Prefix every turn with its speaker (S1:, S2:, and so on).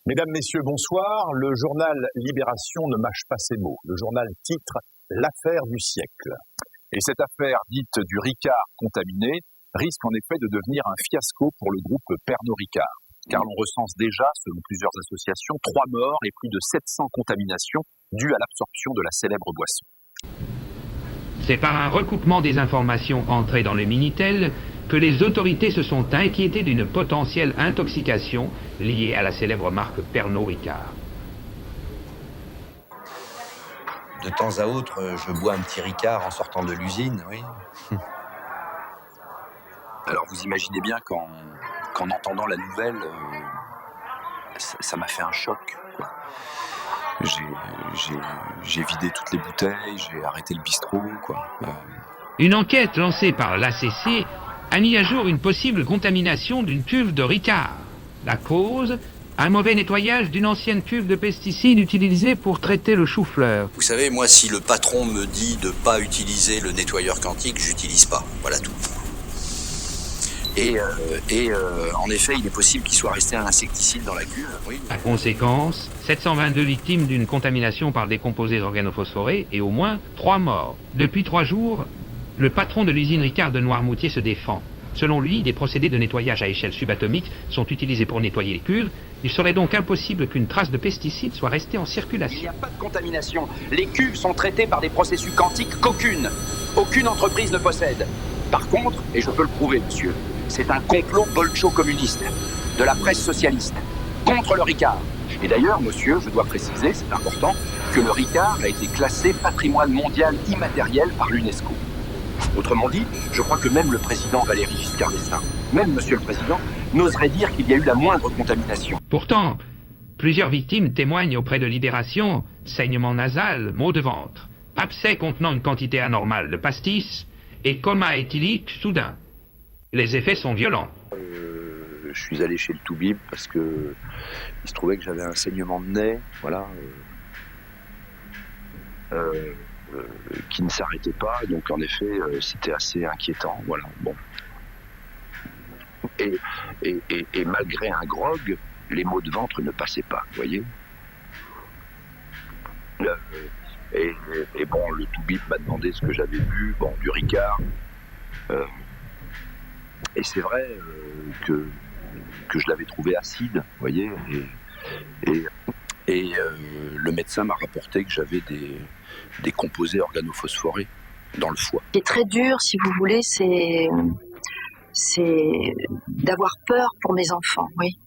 S1: Mesdames, Messieurs, bonsoir. Le journal Libération ne mâche pas ses mots. Le journal titre « L'affaire du siècle ». Et cette affaire dite du Ricard contaminé risque en effet de devenir un fiasco pour le groupe Pernod Ricard. Car l'on recense déjà, selon plusieurs associations, 3 morts et plus de 700 contaminations dues à l'absorption de la célèbre boisson.
S2: C'est par un recoupement des informations entrées dans le Minitel que les autorités se sont inquiétées d'une potentielle intoxication liée à la célèbre marque Pernod Ricard.
S3: De temps à autre, je bois un petit Ricard en sortant de l'usine, oui. Alors vous imaginez bien qu'en entendant la nouvelle, ça m'a fait un choc, quoi. J'ai vidé toutes les bouteilles, j'ai arrêté le bistrot, quoi.
S2: Une enquête lancée par l'ACC a mis à jour une possible contamination d'une cuve de Ricard. La cause, un mauvais nettoyage d'une ancienne cuve de pesticides utilisée pour traiter le chou-fleur.
S3: Vous savez, moi, si le patron me dit de pas utiliser le nettoyeur quantique, j'utilise pas. Voilà tout. Et en effet, il est possible qu'il soit resté un insecticide dans la cuve. Oui.
S2: La conséquence, 722 victimes d'une contamination par des composés organophosphorés et au moins 3 morts. Depuis 3 jours, le patron de l'usine Ricard de Noirmoutier se défend. Selon lui, des procédés de nettoyage à échelle subatomique sont utilisés pour nettoyer les cuves. Il serait donc impossible qu'une trace de pesticide soit restée en circulation.
S4: Il n'y a pas de contamination. Les cuves sont traitées par des processus quantiques qu'aucune entreprise ne possède. Par contre, et je peux le prouver, monsieur, c'est un complot bolcho-communiste de la presse socialiste contre le Ricard. Et d'ailleurs, monsieur, je dois préciser, c'est important, que le Ricard a été classé patrimoine mondial immatériel par l'UNESCO. Autrement dit, je crois que même le président Valéry Giscard d'Estaing, même monsieur le président, n'oserait dire qu'il y a eu la moindre contamination.
S2: Pourtant, plusieurs victimes témoignent auprès de Libération saignement nasal, maux de ventre, abcès contenant une quantité anormale de pastis et coma éthylique soudain. Les effets sont violents.
S3: Je suis allé chez le Toubib parce que il se trouvait que j'avais un saignement de nez, voilà, qui ne s'arrêtait pas. Donc en effet, c'était assez inquiétant. Voilà. Bon. Et malgré un grog, les maux de ventre ne passaient pas. Vous voyez. Et bon, le Toubib m'a demandé ce que j'avais bu. Bon, du Ricard. Et c'est vrai que je l'avais trouvé acide, vous voyez, et le médecin m'a rapporté que j'avais des composés organophosphorés dans le foie.
S5: Ce qui est très dur, si vous voulez, c'est d'avoir peur pour mes enfants, oui.